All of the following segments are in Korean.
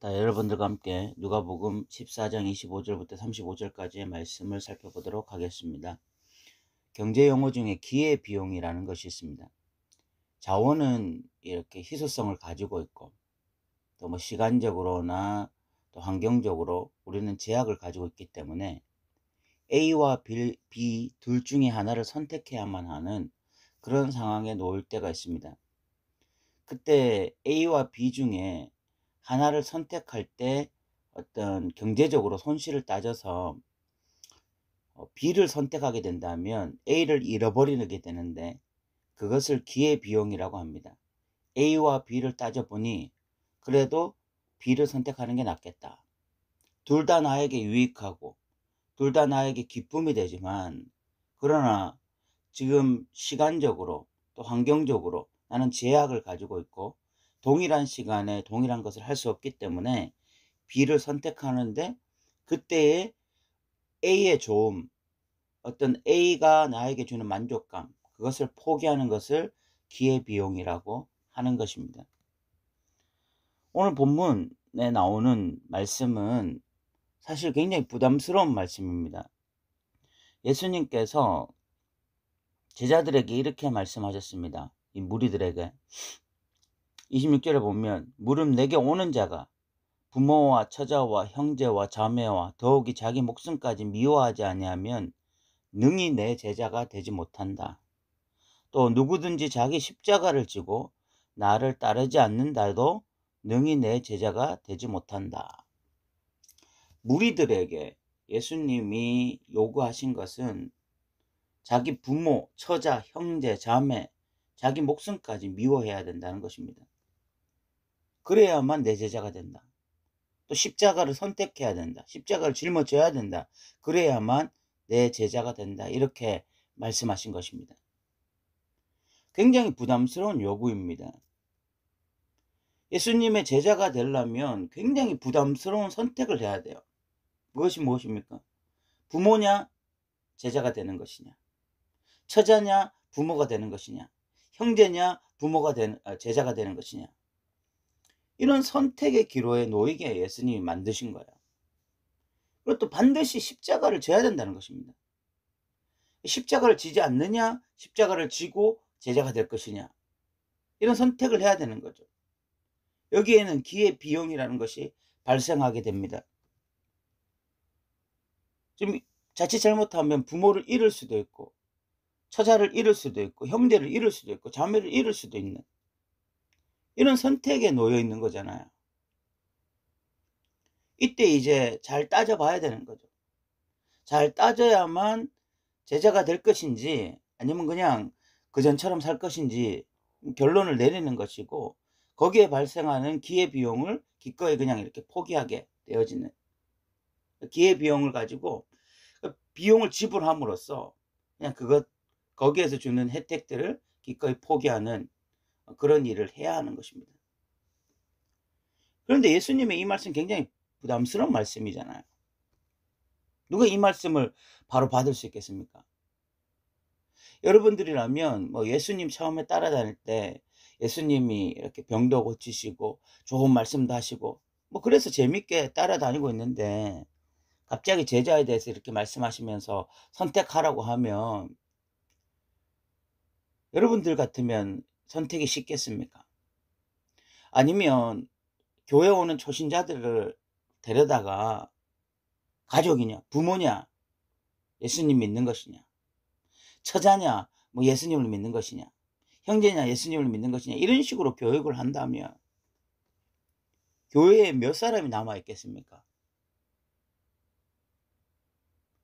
여러분들과 함께 누가복음 14장 25절부터 35절까지의 말씀을 살펴보도록 하겠습니다. 경제 용어 중에 기회비용이라는 것이 있습니다. 자원은 이렇게 희소성을 가지고 있고 또 시간적으로나 또 환경적으로 우리는 제약을 가지고 있기 때문에 A와 B 둘 중에 하나를 선택해야만 하는 그런 상황에 놓일 때가 있습니다. 그때 A와 B 중에 하나를 선택할 때 어떤 경제적으로 손실을 따져서 B를 선택하게 된다면 A를 잃어버리게 되는데 그것을 기회비용이라고 합니다. A와 B를 따져보니 그래도 B를 선택하는 게 낫겠다. 둘 다 나에게 유익하고 둘 다 나에게 기쁨이 되지만 그러나 지금 시간적으로 또 환경적으로 나는 제약을 가지고 있고 동일한 시간에 동일한 것을 할 수 없기 때문에 B를 선택하는데 그때의 A의 좋음, 어떤 A가 나에게 주는 만족감, 그것을 포기하는 것을 기회비용이라고 하는 것입니다. 오늘 본문에 나오는 말씀은 사실 굉장히 부담스러운 말씀입니다. 예수님께서 제자들에게 이렇게 말씀하셨습니다. 이 무리들에게 26절에 보면 무릇 내게 오는 자가 부모와 처자와 형제와 자매와 더욱이 자기 목숨까지 미워하지 아니하면 능히 내 제자가 되지 못한다. 또 누구든지 자기 십자가를 지고 나를 따르지 않는다도 능히 내 제자가 되지 못한다. 무리들에게 예수님이 요구하신 것은 자기 부모, 처자, 형제, 자매, 자기 목숨까지 미워해야 된다는 것입니다. 그래야만 내 제자가 된다. 또 십자가를 선택해야 된다. 십자가를 짊어져야 된다. 그래야만 내 제자가 된다. 이렇게 말씀하신 것입니다. 굉장히 부담스러운 요구입니다. 예수님의 제자가 되려면 굉장히 부담스러운 선택을 해야 돼요. 그것이 무엇입니까? 부모냐 제자가 되는 것이냐, 처자냐 부모가 되는 것이냐, 형제냐 제자가 되는 것이냐, 이런 선택의 기로에 놓이게 예수님이 만드신 거예요. 그리고 또 반드시 십자가를 져야 된다는 것입니다. 십자가를 지지 않느냐, 십자가를 지고 제자가 될 것이냐, 이런 선택을 해야 되는 거죠. 여기에는 기회비용이라는 것이 발생하게 됩니다. 지금 자칫 잘못하면 부모를 잃을 수도 있고 처자를 잃을 수도 있고 형제를 잃을 수도 있고 자매를 잃을 수도 있는 이런 선택에 놓여 있는 거잖아요. 이때 이제 잘 따져봐야 되는 거죠. 잘 따져야만 제자가 될 것인지 아니면 그냥 그전처럼 살 것인지 결론을 내리는 것이고, 거기에 발생하는 기회비용을 기꺼이 그냥 이렇게 포기하게 되어지는, 기회비용을 가지고 비용을 지불함으로써 그냥 거기에서 주는 혜택들을 기꺼이 포기하는 그런 일을 해야 하는 것입니다. 그런데 예수님의 이 말씀 굉장히 부담스러운 말씀이잖아요. 누가 이 말씀을 바로 받을 수 있겠습니까? 여러분들이라면 예수님 처음에 따라다닐 때 예수님이 이렇게 병도 고치시고 좋은 말씀도 하시고 그래서 재밌게 따라다니고 있는데 갑자기 제자에 대해서 이렇게 말씀하시면서 선택하라고 하면 여러분들 같으면 선택이 쉽겠습니까? 아니면 교회 오는 초신자들을 데려다가 가족이냐, 부모냐, 예수님 믿는 것이냐, 처자냐, 예수님을 믿는 것이냐, 형제냐, 예수님을 믿는 것이냐, 이런 식으로 교육을 한다면 교회에 몇 사람이 남아 있겠습니까?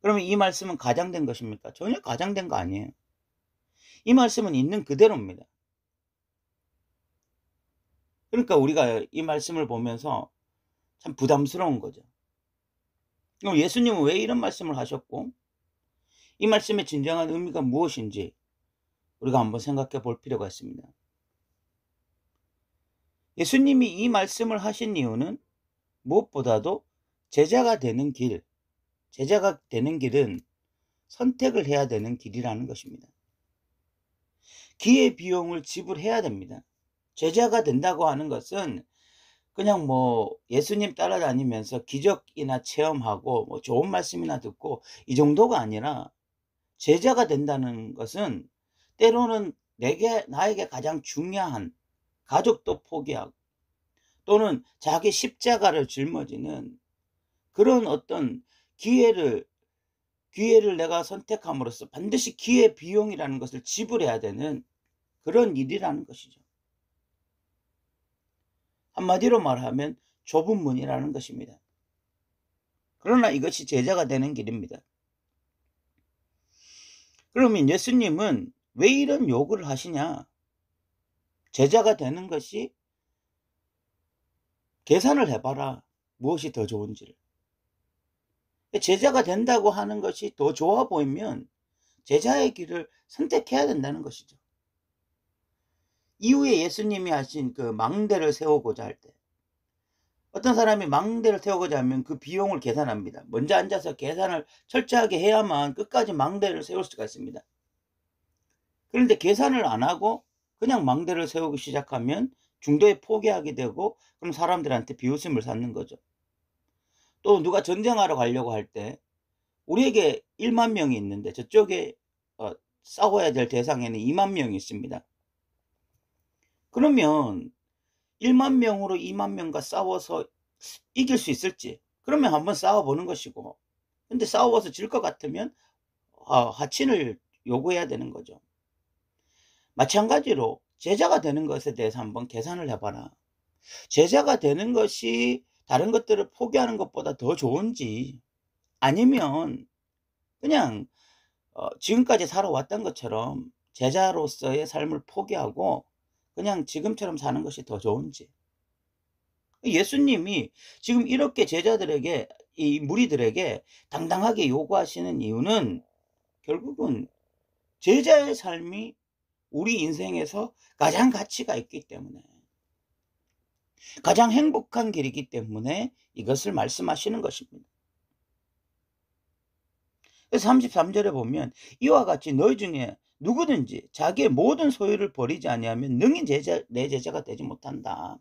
그러면 이 말씀은 가장된 것입니까? 전혀 가장된 거 아니에요. 이 말씀은 있는 그대로입니다. 그러니까 우리가 이 말씀을 보면서 참 부담스러운 거죠. 그럼 예수님은 왜 이런 말씀을 하셨고 이 말씀의 진정한 의미가 무엇인지 우리가 한번 생각해 볼 필요가 있습니다. 예수님이 이 말씀을 하신 이유는 무엇보다도 제자가 되는 길은 선택을 해야 되는 길이라는 것입니다. 기회비용을 지불해야 됩니다. 제자가 된다고 하는 것은 그냥 뭐 예수님 따라다니면서 기적이나 체험하고 뭐 좋은 말씀이나 듣고 이 정도가 아니라, 제자가 된다는 것은 때로는 내게 나에게 가장 중요한 가족도 포기하고, 또는 자기 십자가를 짊어지는 그런 어떤 기회를 내가 선택함으로써 반드시 기회 비용이라는 것을 지불해야 되는 그런 일이라는 것이죠. 한마디로 말하면 좁은 문이라는 것입니다. 그러나 이것이 제자가 되는 길입니다. 그러면 예수님은 왜 이런 요구를 하시냐? 제자가 되는 것이, 계산을 해봐라. 무엇이 더 좋은지를. 제자가 된다고 하는 것이 더 좋아 보이면 제자의 길을 선택해야 된다는 것이죠. 이후에 예수님이 하신 그 망대를 세우고자 할 때, 어떤 사람이 망대를 세우고자 하면 그 비용을 계산합니다. 먼저 앉아서 계산을 철저하게 해야만 끝까지 망대를 세울 수가 있습니다. 그런데 계산을 안 하고 그냥 망대를 세우기 시작하면 중도에 포기하게 되고, 그럼 사람들한테 비웃음을 받는 거죠. 또 누가 전쟁하러 가려고 할 때 우리에게 1만 명이 있는데 저쪽에 싸워야 될 대상에는 2만 명이 있습니다. 그러면 1만 명으로 2만 명과 싸워서 이길 수 있을지, 그러면 한번 싸워보는 것이고, 근데 싸워서 질 것 같으면 하친을 요구해야 되는 거죠. 마찬가지로 제자가 되는 것에 대해서 한번 계산을 해봐라. 제자가 되는 것이 다른 것들을 포기하는 것보다 더 좋은지, 아니면 그냥 지금까지 살아왔던 것처럼 제자로서의 삶을 포기하고 그냥 지금처럼 사는 것이 더 좋은지. 예수님이 지금 이렇게 제자들에게, 이 무리들에게 당당하게 요구하시는 이유는 결국은 제자의 삶이 우리 인생에서 가장 가치가 있기 때문에, 가장 행복한 길이기 때문에 이것을 말씀하시는 것입니다. 그래서 33절에 보면 이와 같이 너희 중에 누구든지 자기의 모든 소유를 버리지 아니하면 능히 내 제자가 되지 못한다.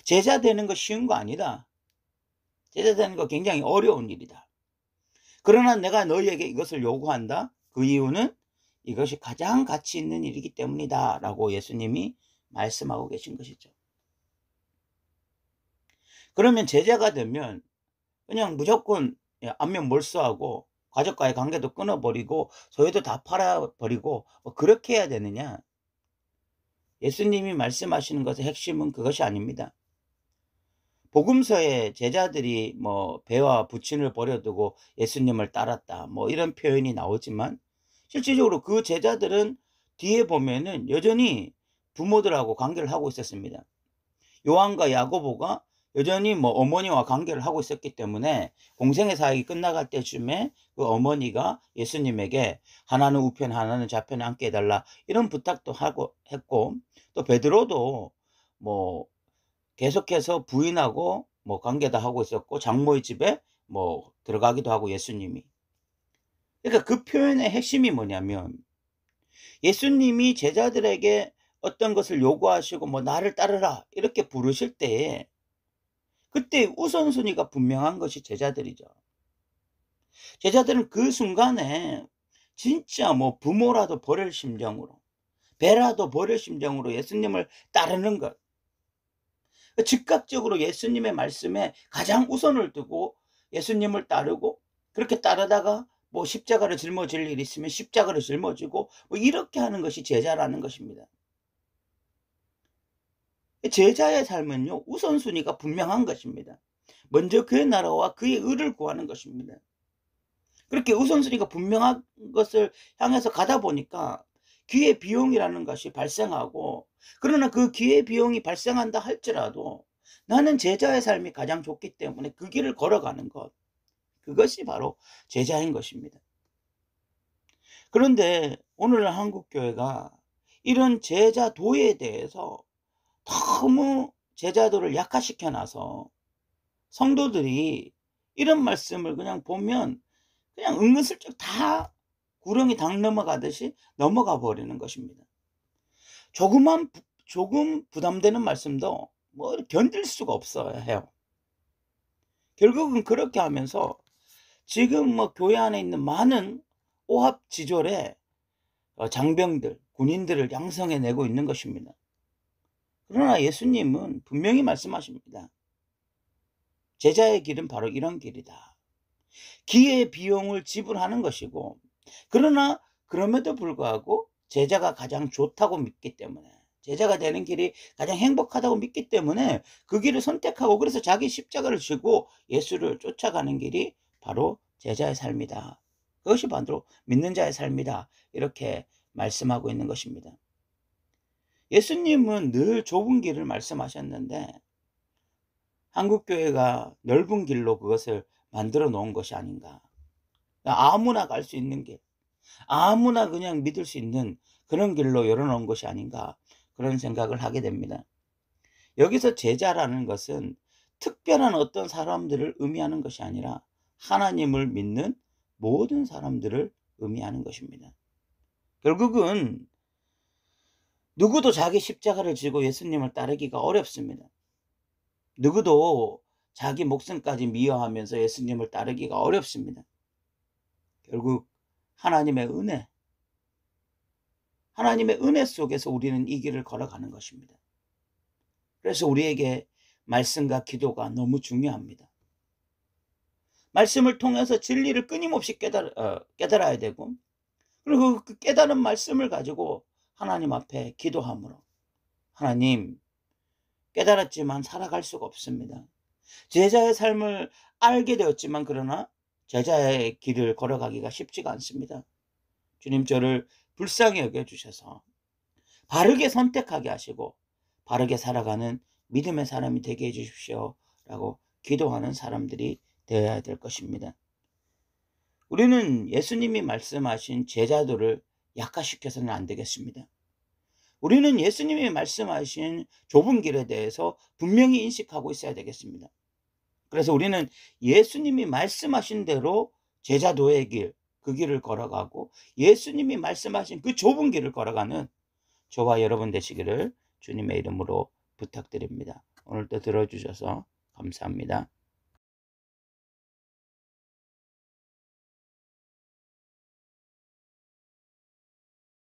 제자 되는 거 쉬운 거 아니다. 제자 되는 거 굉장히 어려운 일이다. 그러나 내가 너희에게 이것을 요구한다. 그 이유는 이것이 가장 가치 있는 일이기 때문이다 라고 예수님이 말씀하고 계신 것이죠. 그러면 제자가 되면 그냥 무조건 안면 몰수하고 가족과의 관계도 끊어버리고 소유도 다 팔아버리고 그렇게 해야 되느냐? 예수님이 말씀하시는 것의 핵심은 그것이 아닙니다. 복음서에 제자들이 뭐 배와 부친을 버려두고 예수님을 따랐다 뭐 이런 표현이 나오지만, 실질적으로 그 제자들은 뒤에 보면은 여전히 부모들하고 관계를 하고 있었습니다. 요한과 야고보가 여전히 뭐 어머니와 관계를 하고 있었기 때문에 공생의 사역이 끝나갈 때쯤에 그 어머니가 예수님에게 하나는 우편 하나는 좌편에 앉게 해달라 이런 부탁도 하고 했고, 또 베드로도 뭐 계속해서 부인하고 뭐 관계도 하고 있었고, 장모의 집에 뭐 들어가기도 하고 예수님이. 그러니까 그 표현의 핵심이 뭐냐면, 예수님이 제자들에게 어떤 것을 요구하시고 뭐 나를 따르라 이렇게 부르실 때에 그때 우선순위가 분명한 것이 제자들이죠. 제자들은 그 순간에 진짜 뭐 부모라도 버릴 심정으로, 배라도 버릴 심정으로 예수님을 따르는 것, 즉각적으로 예수님의 말씀에 가장 우선을 두고 예수님을 따르고, 그렇게 따르다가 뭐 십자가를 짊어질 일이 있으면 십자가를 짊어지고 뭐 이렇게 하는 것이 제자라는 것입니다. 제자의 삶은요, 우선순위가 분명한 것입니다. 먼저 그의 나라와 그의 의를 구하는 것입니다. 그렇게 우선순위가 분명한 것을 향해서 가다 보니까 기회 비용이라는 것이 발생하고, 그러나 그 기회 비용이 발생한다 할지라도 나는 제자의 삶이 가장 좋기 때문에 그 길을 걸어가는 것, 그것이 바로 제자인 것입니다. 그런데 오늘날 한국교회가 이런 제자도에 대해서 너무 제자도를 약화시켜 놔서 성도들이 이런 말씀을 그냥 보면 그냥 은근슬쩍 다 구렁이 당 넘어가듯이 넘어가 버리는 것입니다. 조금 부담되는 말씀도 뭐 견딜 수가 없어야 해요. 결국은 그렇게 하면서 지금 뭐 교회 안에 있는 많은 오합지졸의 장병들, 군인들을 양성해 내고 있는 것입니다. 그러나 예수님은 분명히 말씀하십니다. 제자의 길은 바로 이런 길이다. 기의 비용을 지불하는 것이고, 그러나 그럼에도 불구하고 제자가 가장 좋다고 믿기 때문에, 제자가 되는 길이 가장 행복하다고 믿기 때문에 그 길을 선택하고, 그래서 자기 십자가를 지고 예수를 쫓아가는 길이 바로 제자의 삶이다. 그것이 바로 믿는 자의 삶이다. 이렇게 말씀하고 있는 것입니다. 예수님은 늘 좁은 길을 말씀하셨는데 한국교회가 넓은 길로 그것을 만들어 놓은 것이 아닌가. 아무나 갈 수 있는 길, 아무나 그냥 믿을 수 있는 그런 길로 열어놓은 것이 아닌가, 그런 생각을 하게 됩니다. 여기서 제자라는 것은 특별한 어떤 사람들을 의미하는 것이 아니라 하나님을 믿는 모든 사람들을 의미하는 것입니다. 결국은 누구도 자기 십자가를 지고 예수님을 따르기가 어렵습니다. 누구도 자기 목숨까지 미워하면서 예수님을 따르기가 어렵습니다. 결국 하나님의 은혜 속에서 우리는 이 길을 걸어가는 것입니다. 그래서 우리에게 말씀과 기도가 너무 중요합니다. 말씀을 통해서 진리를 끊임없이 깨달아야 되고, 그리고 그 깨달은 말씀을 가지고 하나님 앞에 기도함으로, 하나님, 깨달았지만 살아갈 수가 없습니다. 제자의 삶을 알게 되었지만 그러나 제자의 길을 걸어가기가 쉽지가 않습니다. 주님, 저를 불쌍히 여겨주셔서 바르게 선택하게 하시고 바르게 살아가는 믿음의 사람이 되게 해주십시오 라고 기도하는 사람들이 되어야 될 것입니다. 우리는 예수님이 말씀하신 제자도를 약화시켜서는 안 되겠습니다. 우리는 예수님이 말씀하신 좁은 길에 대해서 분명히 인식하고 있어야 되겠습니다. 그래서 우리는 예수님이 말씀하신 대로 제자도의 길, 그 길을 걸어가고 예수님이 말씀하신 그 좁은 길을 걸어가는 저와 여러분 되시기를 주님의 이름으로 부탁드립니다. 오늘도 들어주셔서 감사합니다.